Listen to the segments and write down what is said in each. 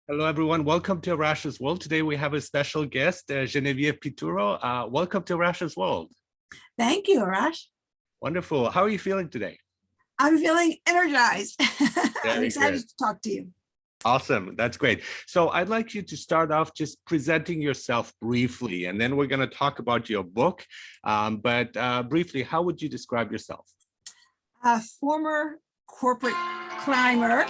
Hello, everyone. Welcome to Arash's World. Today we have a special guest, Genevieve Piturro. Welcome to Arash's World. Thank you, Arash. Wonderful. How are you feeling today? I'm feeling energized. I'm Very excited good. to talk to you. Awesome. That's great. So I'd like you to start off just presenting yourself briefly, and then we're going to talk about your book. But briefly, how would you describe yourself? A former corporate climber,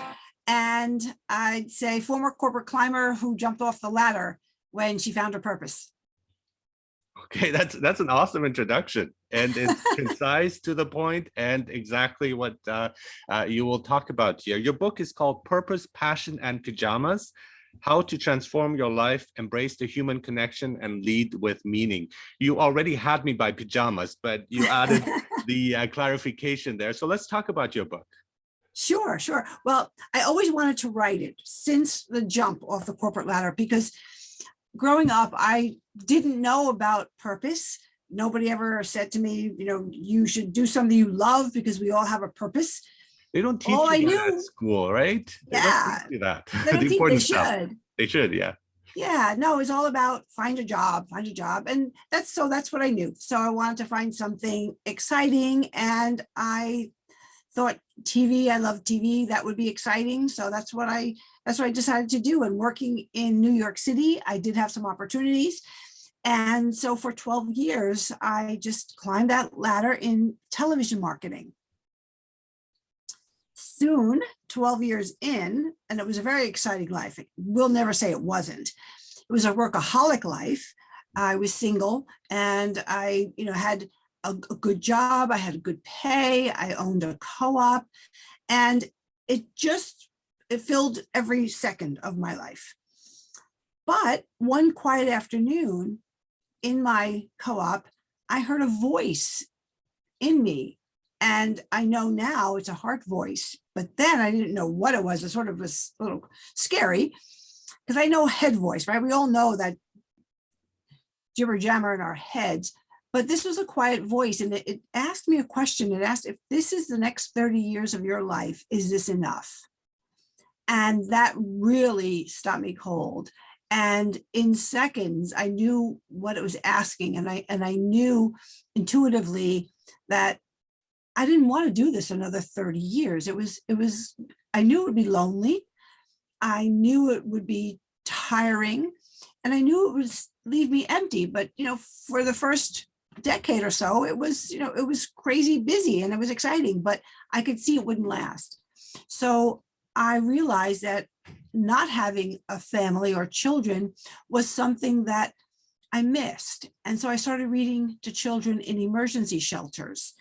and I'd say former corporate climber who jumped off the ladder when she found her purpose. Okay, that's an awesome introduction, and it's concise, to the point, and exactly what you will talk about here. Your book is called Purpose, Passion, and Pajamas: How to Transform Your Life, Embrace the Human Connection, and Lead with Meaning. You already had me by pajamas, but you added the clarification there. So let's talk about your book. Sure. Well, I always wanted to write it since the jump off the corporate ladder, because growing up, I didn't know about purpose. Nobody ever said to me, you should do something you love because we all have a purpose. They don't teach All I you that knew, at school, right? They don't teach you that. they don't The teach, they important stuff. should. They should, yeah. Yeah, no, it's all about find a job. And that's what I knew. So I wanted to find something exciting. And I thought I love TV, that would be exciting. So that's what I decided to do. And working in New York City, I did have some opportunities. And so for 12 years, I just climbed that ladder in television marketing. Soon, 12 years in, and it was a very exciting life. We'll never say it wasn't. It was a workaholic life. I was single, and I, had a good job. I had a good pay. I owned a co-op, and it filled every second of my life. But one quiet afternoon in my co-op, I heard a voice in me. And I know now it's a heart voice, but then I didn't know what it was. It sort of was a little scary because I know head voice, right? We all know that jibber jammer in our heads, but this was a quiet voice, and it asked me a question. It asked, if this is the next 30 years of your life, is this enough? And that really stopped me cold. And in seconds, I knew what it was asking. And I knew intuitively that I didn't want to do this another 30 years. I knew it would be lonely. I knew it would be tiring, and I knew it would leave me empty. But, for the first decade or so, it was crazy busy and it was exciting, but I could see it wouldn't last. So I realized that not having a family or children was something that I missed. And so I started reading to children in emergency shelters,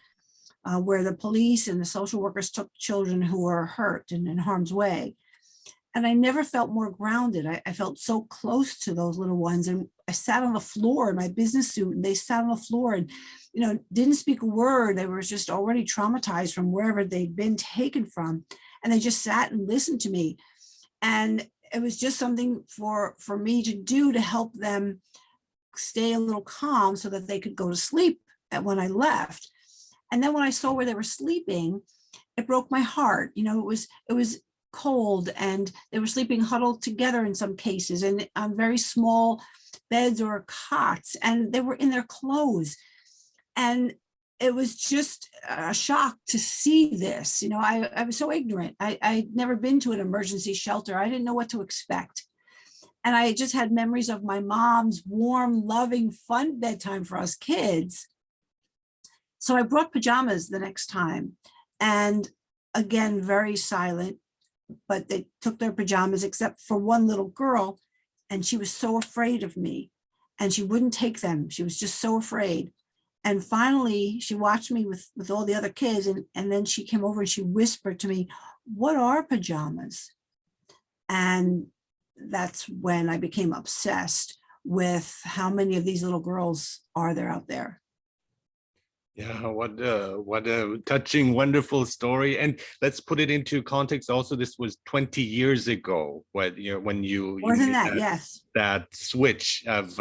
where the police and the social workers took children who were hurt and in harm's way. And I never felt more grounded. I felt so close to those little ones. And I sat on the floor in my business suit, and they sat on the floor and, didn't speak a word. They were just already traumatized from wherever they'd been taken from. And they just sat and listened to me. And it was just something for me to do to help them stay a little calm so that they could go to sleep when I left. And then when I saw where they were sleeping, it broke my heart. It was cold, and they were sleeping huddled together in some cases, and on very small beds or cots, and they were in their clothes. And it was just a shock to see this. I was so ignorant. I'd never been to an emergency shelter. I didn't know what to expect. And I just had memories of my mom's warm, loving, fun bedtime for us kids. So I brought pajamas the next time, and again, very silent, but they took their pajamas except for one little girl, and she was so afraid of me, and she wouldn't take them. She was just so afraid. And finally, she watched me with all the other kids, and then she came over and she whispered to me, "What are pajamas?" And that's when I became obsessed with how many of these little girls are there out there. Yeah, what a touching, wonderful story. And let's put it into context. Also, this was 20 years ago when you More than made that, yes. that switch of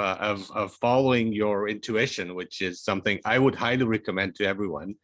following your intuition, which is something I would highly recommend to everyone.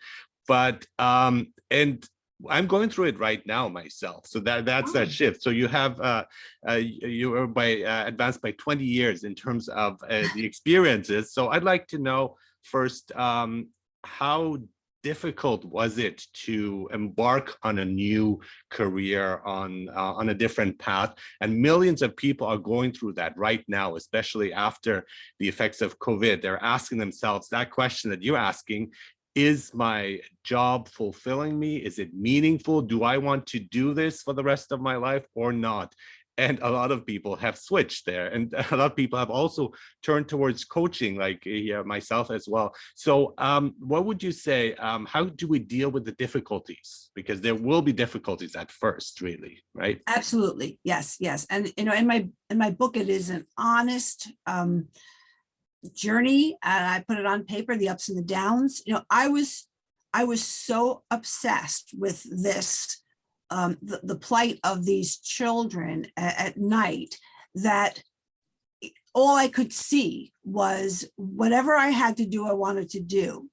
But and I'm going through it right now myself. So that's that shift. So you have you are by advanced by 20 years in terms of the experiences. So I'd like to know first, how difficult was it to embark on a new career, on a different path? And millions of people are going through that right now, especially after the effects of COVID. They're asking themselves that question that you're asking: is my job fulfilling me? Is it meaningful? Do I want to do this for the rest of my life or not? And a lot of people have switched there, and a lot of people have also turned towards coaching, like myself as well. So what would you say, how do we deal with the difficulties? Because there will be difficulties at first, really, right? Absolutely. Yes, yes. And in my book, it is an honest journey, and I put it on paper, the ups and the downs. I was so obsessed with this, the plight of these children at night, that all I could see was whatever I had to do, I wanted to do.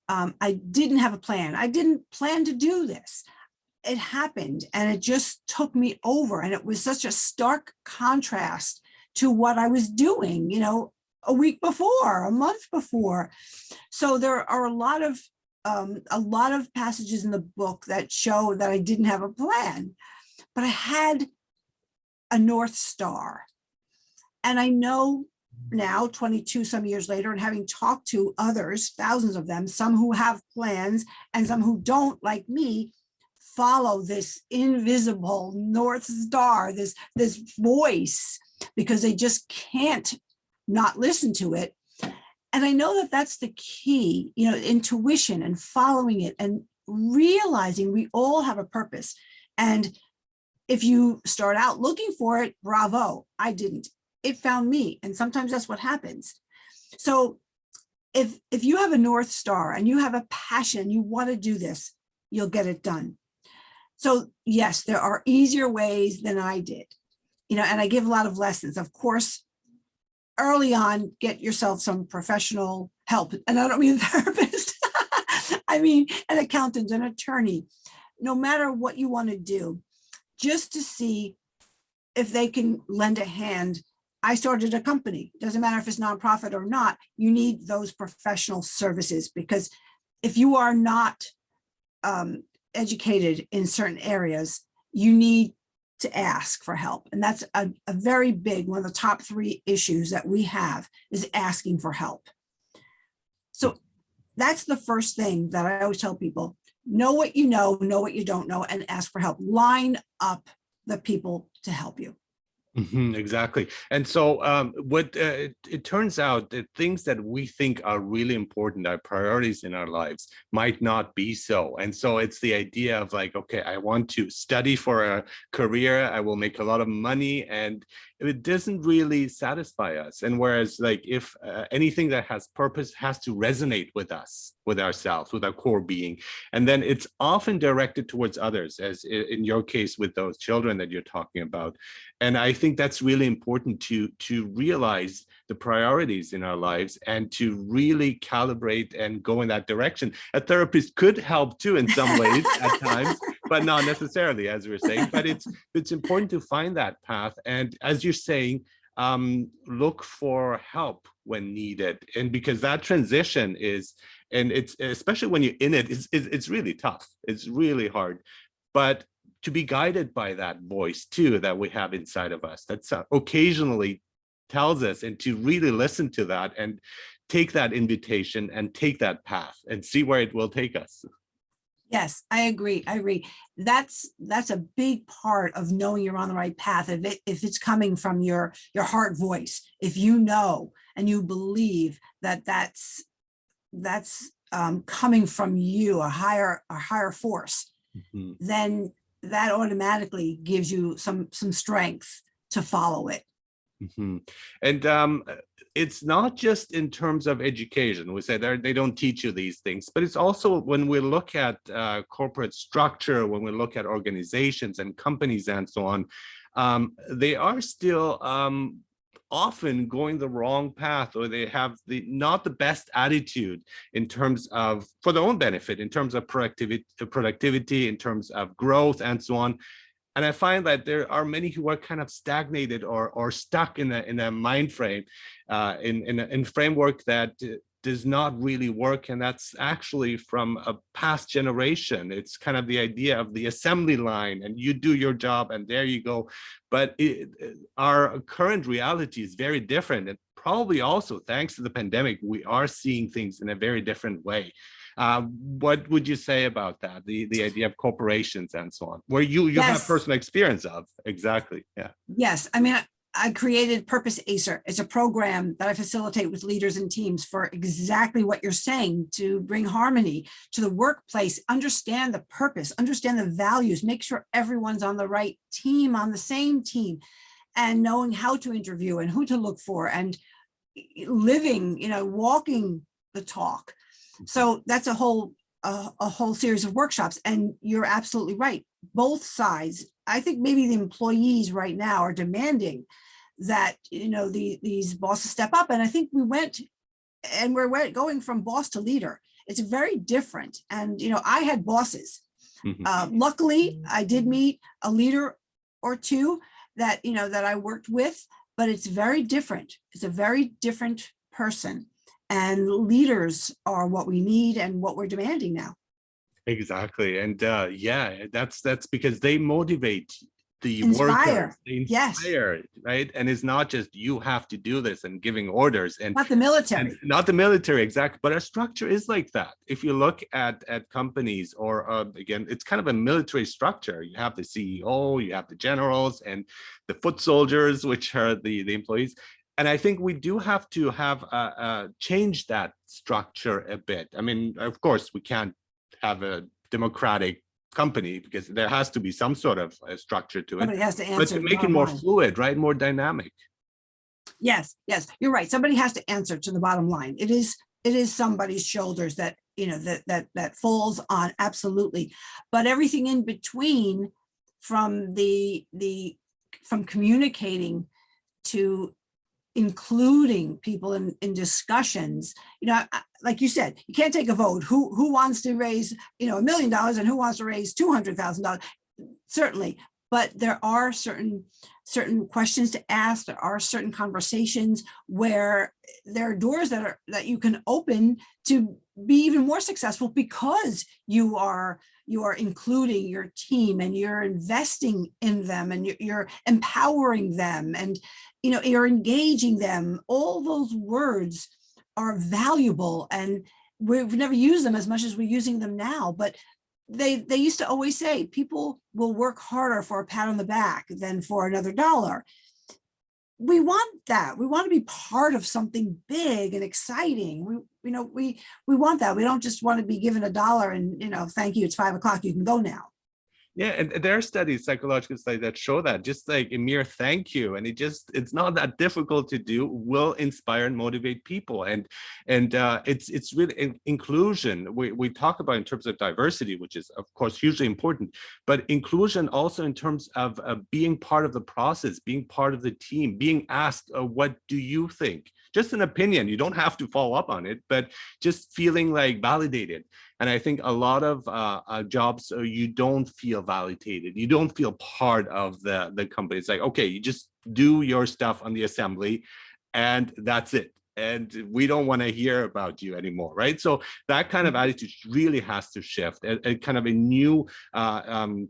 I didn't have a plan. I didn't plan to do this. It happened, and it just took me over. And it was such a stark contrast to what I was doing, a week before, a month before. So there are a lot of passages in the book that show that I didn't have a plan, but I had a North Star. And I know now, 22 some years later, and having talked to others, thousands of them, some who have plans and some who don't, like me, follow this invisible North Star, this voice, because they just can't not listen to it. And I know that that's the key, intuition and following it and realizing we all have a purpose. And if you start out looking for it, bravo. I didn't. It found me. And sometimes that's what happens. So if you have a North Star and you have a passion, you want to do this, you'll get it done. So yes, there are easier ways than I did, and I give a lot of lessons. Of course, early on, get yourself some professional help. And I don't mean a therapist. I mean an accountant, an attorney, no matter what you want to do, just to see if they can lend a hand. I started a company. Doesn't matter if it's nonprofit or not. You need those professional services, because if you are not educated in certain areas, you need to ask for help. And that's a very big, one of the top 3 issues that we have, is asking for help. So that's the first thing that I always tell people: know what you know what you don't know, and ask for help. Line up the people to help you. Exactly. And so what it turns out that things that we think are really important, our priorities in our lives, might not be so. And so it's the idea of like, okay, I want to study for a career, I will make a lot of money, and it doesn't really satisfy us. And whereas, like, if anything that has purpose has to resonate with us, with ourselves, with our core being, and then it's often directed towards others, as in your case with those children that you're talking about. And I think that's really important to realize the priorities in our lives and to really calibrate and go in that direction. A therapist could help too in some ways at times, but not necessarily, as we're saying. But it's important to find that path. And as you're saying, look for help when needed. And because that transition is, and it's especially when you're in it, it's really tough. It's really hard. But to be guided by that voice too that we have inside of us, that's occasionally tells us, and to really listen to that and take that invitation and take that path and see where it will take us. Yes, I agree. That's a big part of knowing you're on the right path. If it's coming from your heart voice, if you know and you believe that that's coming from you, a higher force, then that automatically gives you some strength to follow it. And it's not just in terms of education. We say they don't teach you these things, but it's also when we look at corporate structure, when we look at organizations and companies and so on, they are still often going the wrong path, or they have the not the best attitude in terms of for their own benefit, in terms of productivity, in terms of growth, and so on. And I find that there are many who are kind of stagnated or stuck in a mind frame, in framework that does not really work. And that's actually from a past generation. It's kind of the idea of the assembly line, and you do your job and there you go. But our current reality is very different. And probably also thanks to the pandemic, we are seeing things in a very different way. What would you say about that? The idea of corporations and so on, where you have Yes. personal experience of. Exactly. Yeah. Yes. I mean, I created Purpose Acer. It's a program that I facilitate with leaders and teams for exactly what you're saying, to bring harmony to the workplace, understand the purpose, understand the values, make sure everyone's on the right team, on the same team, and knowing how to interview and who to look for, and living, walking the talk. So that's a whole series of workshops. And you're absolutely right. Both sides, I think maybe the employees right now are demanding that, these bosses step up. And I think we're going from boss to leader. It's very different. And, I had bosses. Luckily, I did meet a leader or two that, that I worked with, but it's very different. It's a very different person. And leaders are what we need and what we're demanding now. Exactly. And yeah, that's because they motivate the Inspire. workers. They Yes. inspire, right? And it's not just you have to do this and giving orders, and Not the military. not the military, exactly. But our structure is like that. If you look at companies, or again, it's kind of a military structure. You have the CEO, you have the generals, and the foot soldiers, which are the employees. And I think we do have to change that structure a bit. I mean, of course, we can't have a democratic company because there has to be some sort of structure to it. Somebody has to answer. But to make it more fluid, right? More dynamic. Yes, you're right. Somebody has to answer to the bottom line. It is somebody's shoulders that, that falls on, absolutely. But everything in between, from from communicating to including people in discussions, like you said, you can't take a vote. Who wants to raise, $1 million, and who wants to raise $200,000? Certainly, but there are certain questions to ask. There are certain conversations where there are doors that you can open to be even more successful, because you are including your team, and you're investing in them, and you're empowering them, and you're engaging them. All those words are valuable, and we've never used them as much as we're using them now. But they used to always say people will work harder for a pat on the back than for another dollar. We want that. We want to be part of something big and exciting. We want that. We don't just want to be given $1 and, thank you, it's 5 o'clock, you can go now. Yeah, and there are studies, psychological studies, that show that just like a mere thank you, and it's not that difficult to do, will inspire and motivate people. And it's really inclusion. We talk about in terms of diversity, which is of course hugely important, but inclusion also in terms of being part of the process, being part of the team, being asked, what do you think? Just an opinion. You don't have to follow up on it, but just feeling like validated. And I think a lot of jobs, you don't feel validated. You don't feel part of the company. It's like, okay, you just do your stuff on the assembly and that's it. And we don't want to hear about you anymore, right? So that kind of attitude really has to shift, and kind of a new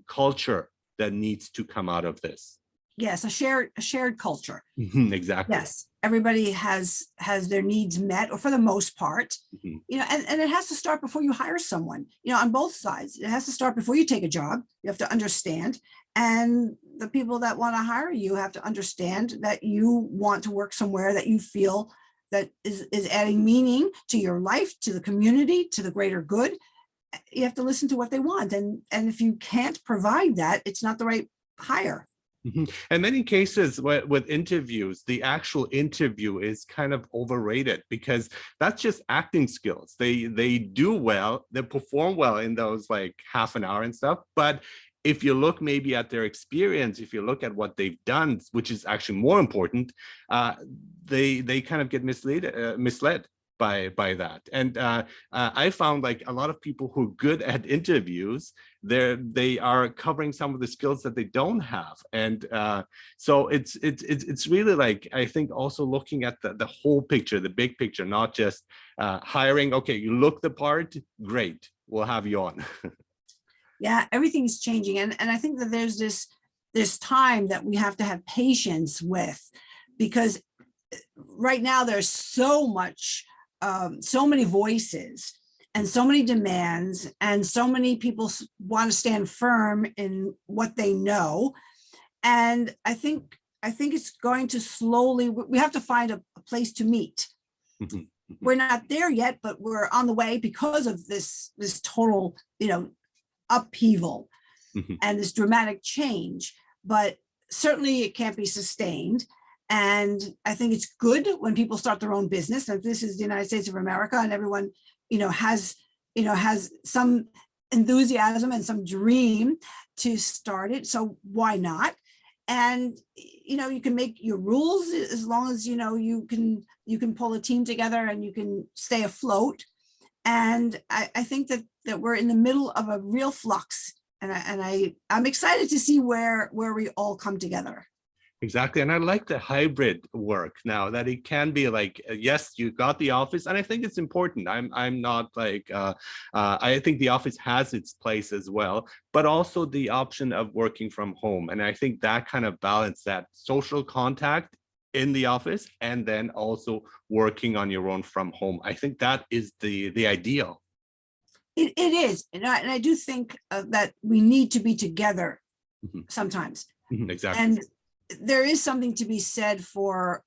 culture that needs to come out of this. Yes, a shared culture. Exactly. Yes, everybody has their needs met, or for the most part. And it has to start before you hire someone. On both sides, it has to start before you take a job. You have to understand, and the people that want to hire you have to understand that you want to work somewhere that you feel that is adding meaning to your life, to the community, to the greater good. You have to listen to what they want, and if you can't provide that, it's not the right hire. In many cases with interviews, the actual interview is kind of overrated, because that's just acting skills. They do well, they perform well in those like half an hour and stuff, but if you look maybe at their experience, if you look at what they've done, which is actually more important, they kind of get misled by that. And I found like a lot of people who are good at interviews, they are covering some of the skills that they don't have. And so it's really like, I think also looking at the whole picture, the big picture, not just hiring. Okay, you look the part, great, we'll have you on. Yeah, everything's changing. And I think that there's this time that we have to have patience with, because right now there's so much, so many voices and so many demands, and so many people want to stand firm in what they know. And I think it's going to slowly, we have to find a place to meet. We're not there yet, but we're on the way because of this total, upheaval and this dramatic change. But certainly it can't be sustained. And I think it's good when people start their own business. And this is the United States of America, and everyone, has some enthusiasm and some dream to start it. So why not? And, you can make your rules as long as, you can pull a team together and you can stay afloat. And I think that we're in the middle of a real flux. And I'm excited to see where we all come together. Exactly. And I like the hybrid work now, that it can be like, yes, you got the office. And I think it's important. I'm not like, I think the office has its place as well, but also the option of working from home. And I think that kind of balance, that social contact in the office and then also working on your own from home, I think that is the ideal. It is. And I do think that we need to be together sometimes. Exactly. And there is something to be said for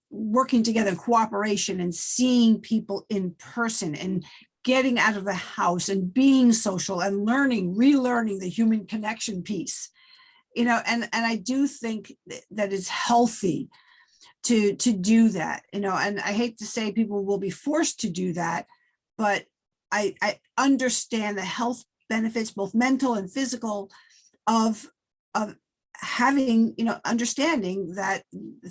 working together in cooperation and seeing people in person and getting out of the house and being social and relearning the human connection piece, and I do think that it's healthy to do that, and I hate to say people will be forced to do that, but I understand the health benefits, both mental and physical, of having, understanding that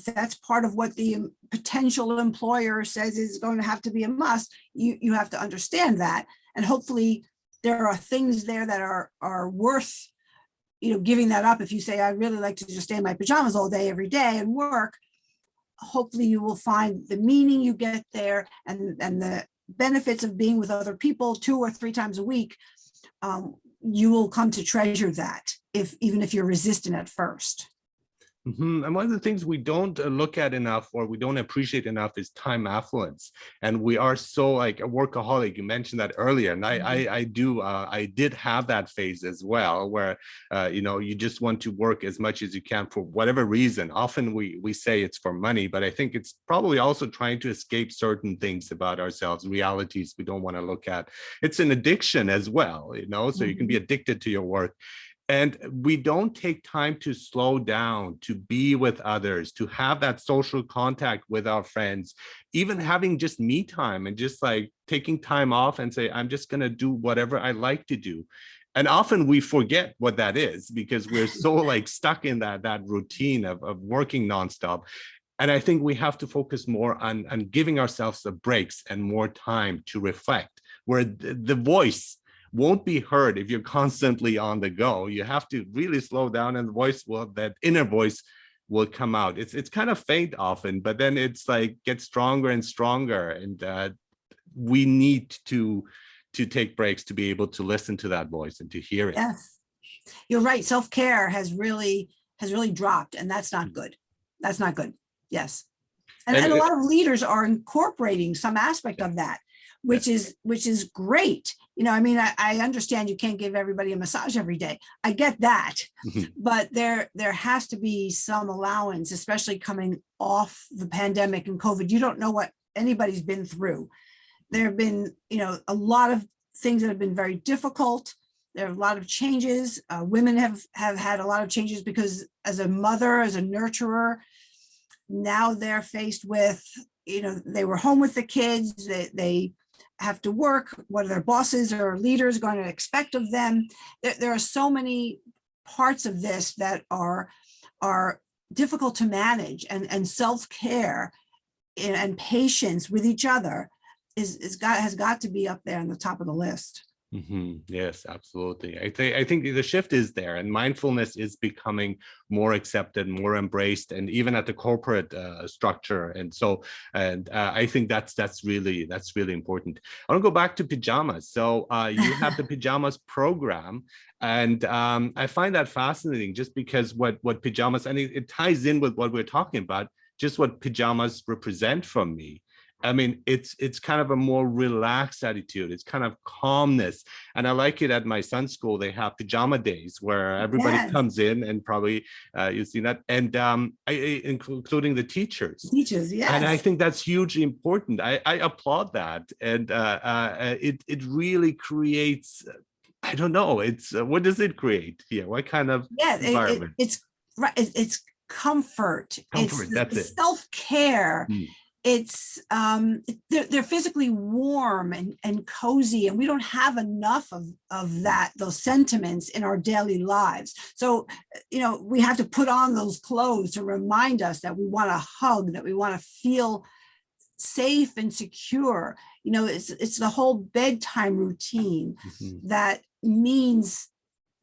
that's part of what the potential employer says is going to have to be a must. You have to understand that. And hopefully there are things there that are worth, giving that up. If you say, I really like to just stay in my pajamas all day, every day and work, hopefully you will find the meaning you get there and the benefits of being with other people 2 or 3 times a week. You will come to treasure that, even if you're resistant at first. And one of the things we don't look at enough, or we don't appreciate enough, is time affluence. And we are so like a workaholic. You mentioned that earlier, and I did have that phase as well, where you just want to work as much as you can for whatever reason. Often we say it's for money, but I think it's probably also trying to escape certain things about ourselves, realities we don't want to look at. It's an addiction as well, so you can be addicted to your work. And we don't take time to slow down, to be with others, to have that social contact with our friends, even having just me time and just like taking time off and say, I'm just going to do whatever I like to do. And often we forget what that is because we're so like stuck in that routine of working nonstop. And I think we have to focus more on giving ourselves the breaks and more time to reflect, where the voice won't be heard if you're constantly on the go. You have to really slow down, and that inner voice will come out. It's kind of faint often, but then it's like gets stronger and stronger. And we need to take breaks to be able to listen to that voice and to hear it. Yes, you're right. Self-care has really dropped, and that's not good. That's not good. Yes. And a lot of leaders are incorporating some aspect of that, which is great. I understand you can't give everybody a massage every day. I get that, but there has to be some allowance, especially coming off the pandemic and COVID. You don't know what anybody's been through. There have been, a lot of things that have been very difficult. There are a lot of changes. Women have had a lot of changes because as a mother, as a nurturer, now they're faced with, they were home with the kids. They have to work, what are their bosses or leaders going to expect of them. There are so many parts of this that are difficult to manage, and self-care and patience with each other has got to be up there on the top of the list. Yes, absolutely. I think the shift is there, and mindfulness is becoming more accepted, more embraced, and even at the corporate structure. And so, I think that's really important. I want to go back to pajamas. So you have the Pajamas program, and I find that fascinating, just because what pajamas, and it ties in with what we're talking about, just what pajamas represent for me. I mean, it's kind of a more relaxed attitude. It's kind of calmness. And I like it at my son's school. They have pajama days where everybody Yes. comes in, and probably you've seen that, and including the teachers. Teachers, yes. And I think that's hugely important. I applaud that. And it really creates, I don't know, it's what does it create here? What kind of environment? It's right. It's comfort. Comfort, It's that's the it. self-care. It's they're physically warm and cozy, and we don't have enough of those sentiments in our daily lives. So we have to put on those clothes to remind us that we want to hug, that we want to feel safe and secure. It's the whole bedtime routine that means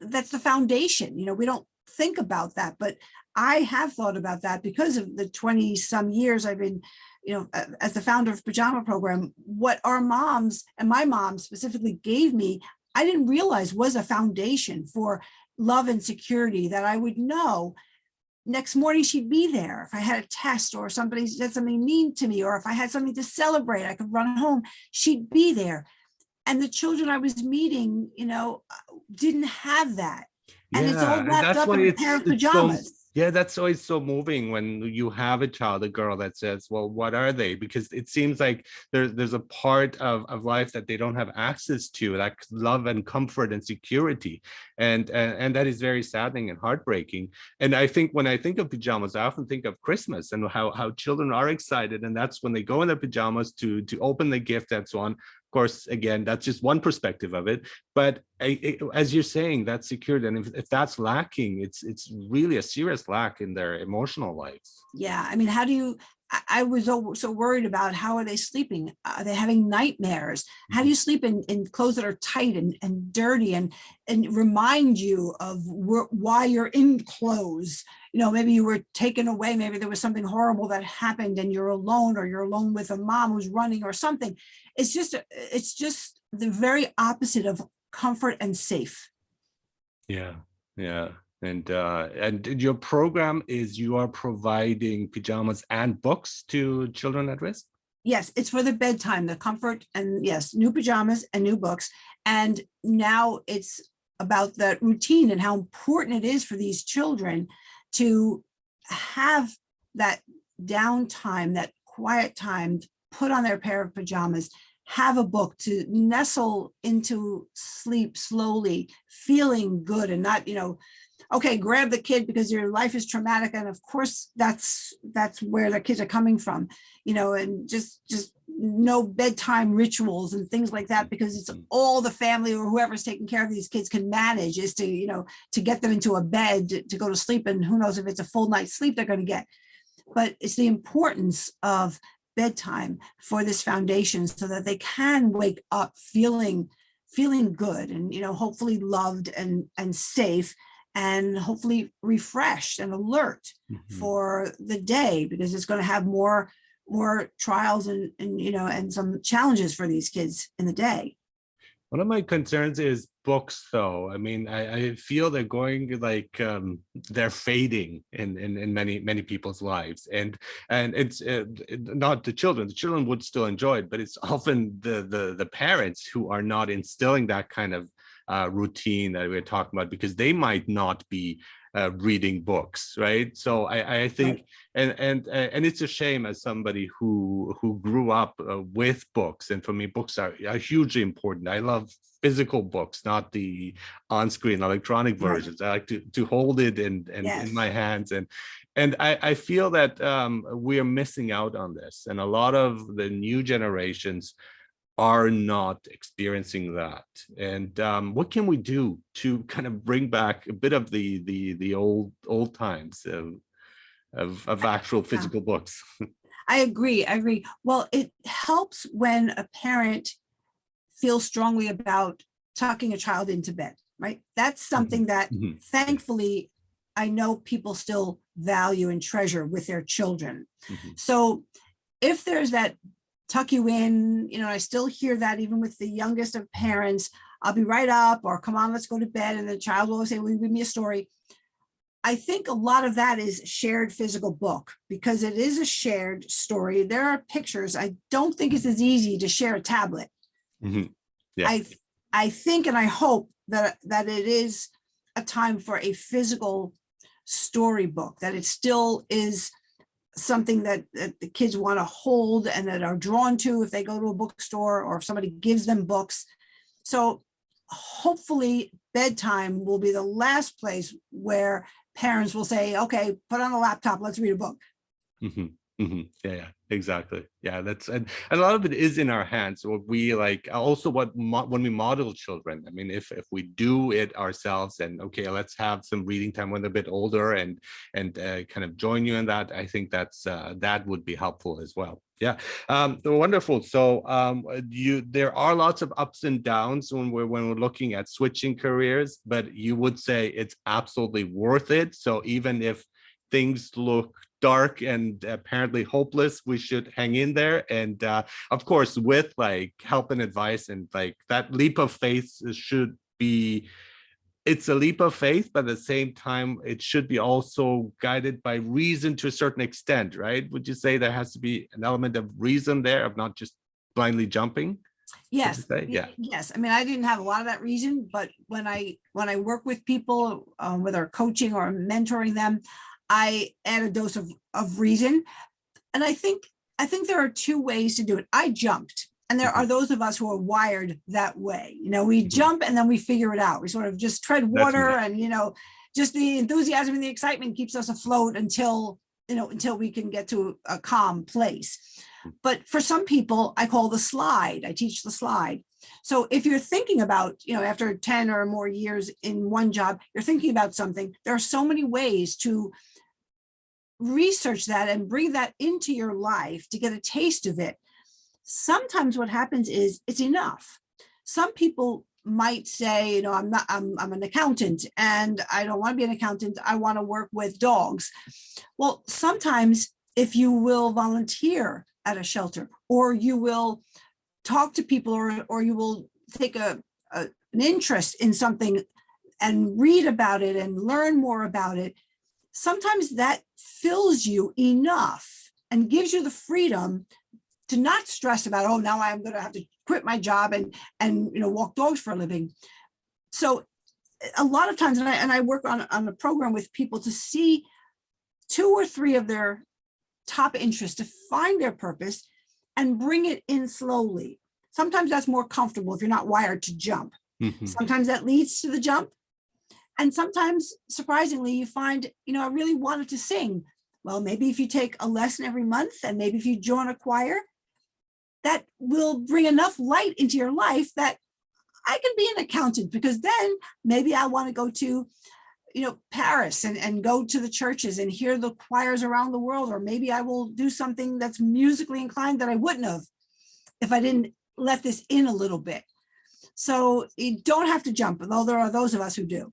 that's the foundation. We don't think about that, but I have thought about that because of the 20 some years I've been, as the founder of Pajama Program. What our moms, and my mom specifically, gave me, I didn't realize was a foundation for love and security, that I would know next morning she'd be there. If I had a test, or somebody said something mean to me, or if I had something to celebrate, I could run home, she'd be there. And the children I was meeting, didn't have that. And it's all wrapped up in a pair of pajamas. Yeah, that's always so moving when you have a child, a girl, that says, well, what are they? Because it seems like there's a part of life that they don't have access to, like love and comfort and security. And that is very saddening and heartbreaking. And I think when I think of pajamas, I often think of Christmas, and how children are excited. And that's when they go in their pajamas to open the gift and so on. Of course, again, that's just one perspective of it. But as you're saying, that's secured. And if that's lacking, it's really a serious lack in their emotional lives. Yeah. I mean, how do you, I was so worried about how are they sleeping? Are they having nightmares? How do you sleep in clothes that are tight and dirty and remind you of why you're in clothes? Maybe you were taken away. Maybe there was something horrible that happened and you're alone, or you're alone with a mom who's running or something. It's just the very opposite of comfort and safe. Yeah. And your program is, you are providing pajamas and books to children at risk? Yes, it's for the bedtime, the comfort, and yes, new pajamas and new books. And now it's about that routine and how important it is for these children to have that downtime, that quiet time, put on their pair of pajamas, have a book, to nestle into sleep slowly, feeling good, and not, okay, grab the kid because your life is traumatic. And of course, that's where the kids are coming from, and just no bedtime rituals and things like that, because it's all the family or whoever's taking care of these kids can manage, is to, to get them into a bed to go to sleep. And who knows if it's a full night's sleep they're going to get. But it's the importance of bedtime for this foundation, so that they can wake up feeling good, and hopefully loved and safe, and hopefully refreshed and alert for the day, because it's going to have more trials and some challenges for these kids in the day. One of my concerns is books, though. I mean, I feel they're going like they're fading in many people's lives, and it's not the children. The children would still enjoy it, but it's often the parents who are not instilling that kind of routine that we're talking about, because they might not be reading books, right? So I think, right. And it's a shame, as somebody who grew up with books, and for me, books are hugely important. I love physical books, not the on-screen electronic versions. Right. I like to hold it in my hands, and I feel that we are missing out on this, and a lot of the new generations are not experiencing that. And what can we do to kind of bring back a bit of the old times of actual Yeah, physical books? I agree. I agree. Well, it helps when a parent feels strongly about tucking a child into bed, right? That's Mhm, something that mhm, yeah, thankfully I know people still value and treasure with their children. mhm, So if there's that tuck you in, I still hear that even with the youngest of parents, I'll be right up, or come on, let's go to bed. And the child will always say, well, give me a story. I think a lot of that is shared physical book because it is a shared story. There are pictures. I don't think it's as easy to share a tablet. mhm. Yeah. I I think and I hope that it is a time for a physical storybook, that it still is something that the kids want to hold and that are drawn to if they go to a bookstore or if somebody gives them books. So hopefully bedtime will be the last place where parents will say, okay, put on the laptop, let's read a book. Mhm, mhm. Yeah, yeah, exactly. Yeah, and a lot of it is in our hands. What we like, also when we model children. I mean, if we do it ourselves, and okay, let's have some reading time when they're a bit older, and kind of join you in that. I think that would be helpful as well. Yeah, wonderful. So there are lots of ups and downs when we're looking at switching careers, but you would say it's absolutely worth it. So even if things look dark and apparently hopeless, we should hang in there. And of course, with like help and advice, and like that leap of faith should be, it's a leap of faith, but at the same time, it should be also guided by reason to a certain extent, right? Would you say there has to be an element of reason there, of not just blindly jumping? Would you Yes, say? Yeah. yes. I mean, I didn't have a lot of that reason, but when I work with people, whether coaching or mentoring them, I add a dose of reason. And I think there are two ways to do it. I jumped, and there are Mhm, those of us who are wired that way. We mhm. jump and then we figure it out. We sort of just tread That's water, me. and just the enthusiasm and the excitement keeps us afloat until we can get to a calm place. But for some people, I call the slide. I teach the slide. So if you're thinking about, after 10 or more years in one job, you're thinking about something, there are so many ways to research that and bring that into your life to get a taste of it. Sometimes what happens is it's enough. Some people might say, I'm an accountant and I don't want to be an accountant. I want to work with dogs. Well, sometimes if you will volunteer at a shelter, or you will talk to people, or you will take an interest in something and read about it and learn more about it, sometimes that fills you enough and gives you the freedom to not stress about, oh, now I'm going to have to quit my job and walk dogs for a living. So a lot of times, and I work on a program with people to see 2 or 3 of their top interests, to find their purpose and bring it in slowly. Sometimes that's more comfortable if you're not wired to jump. Mhm. Sometimes that leads to the jump. And sometimes, surprisingly, you find, I really wanted to sing. Well, maybe if you take a lesson every month, and maybe if you join a choir, that will bring enough light into your life that I can be an accountant, because then maybe I want to go to, Paris and go to the churches and hear the choirs around the world. Or maybe I will do something that's musically inclined that I wouldn't have if I didn't let this in a little bit. So you don't have to jump, although there are those of us who do.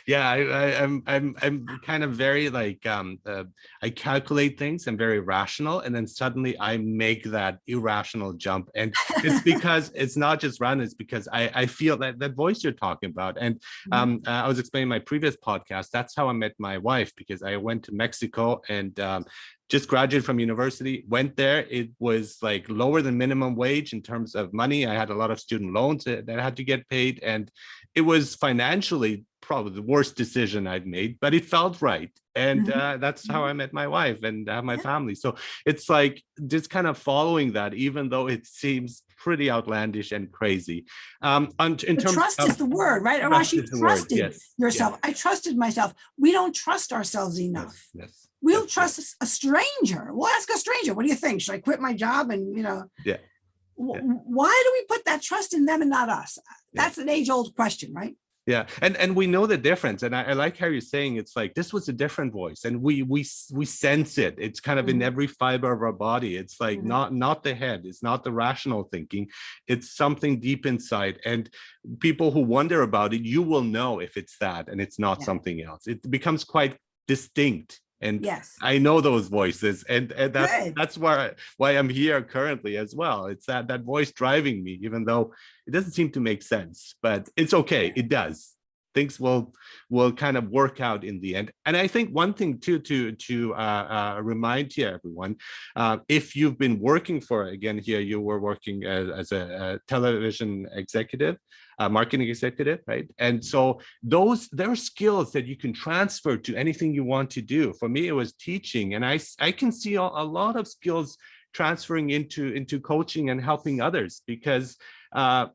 Yeah, I'm kind of very like I calculate things. I'm very rational, and then suddenly I make that irrational jump, and it's because it's not just random. It's because I feel that voice you're talking about, and I was explaining my previous podcast. That's how I met my wife, because I went to Mexico and just graduated from university, went there. It was like lower than minimum wage in terms of money. I had a lot of student loans that had to get paid, and it was financially probably the worst decision I'd made, but it felt right. And that's how I met my wife and my Yeah. family. So it's like just kind of following that, even though it seems pretty outlandish and crazy. In But terms trust of is the word, right? trust Arashi is the word. trusted Yes. Yes. yourself. I trusted myself. We don't trust ourselves Yes. enough. Yes. We'll That's right. trust a stranger. We'll ask a stranger, what do you think? Should I quit my job? And, Yeah. Yeah. Why do we put that trust in them and not us? Yeah. That's an age-old question, right? Yeah, and we know the difference, and I like how you're saying it's like this was a different voice, and we sense it. It's kind of in every fiber of our body. It's like not the head, it's not the rational thinking, it's something deep inside. And people who wonder about it, you will know if it's that and it's not something else. It becomes quite distinct. And Yes. I know those voices, and Good. that's why I'm here currently as well. It's that voice driving me, even though it doesn't seem to make sense, but it's okay. It does. Things will kind of work out in the end. And I think one thing too to remind here, everyone, if you've been working for, again, here you were working as a television executive, marketing executive, right? And so there are skills that you can transfer to anything you want to do. For me, it was teaching, and I can see a lot of skills transferring into coaching and helping others, because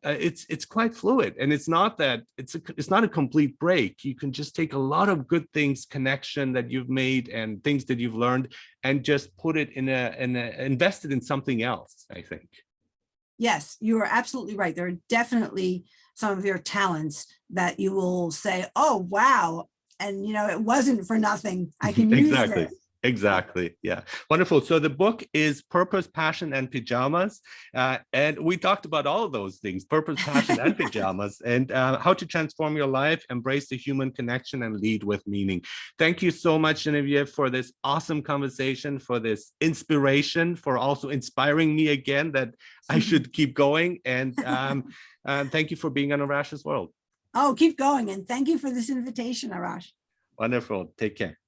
it's quite fluid, and it's not a complete break. You can just take a lot of good things, connection that you've made and things that you've learned, and just put it invested in something else, I think. Yes, you are absolutely right. There are definitely some of your talents that you will say, oh, wow. And, it wasn't for nothing. I can use Exactly. this. Exactly. Yeah. Wonderful. So the book is Purpose, Passion, and Pajamas. And we talked about all of those things, purpose, passion, and pajamas, and how to transform your life, embrace the human connection, and lead with meaning. Thank you so much, Genevieve, for this awesome conversation, for this inspiration, for also inspiring me again that I should keep going. And thank you for being on Arash's World. Oh, keep going. And thank you for this invitation, Arash. Wonderful. Take care.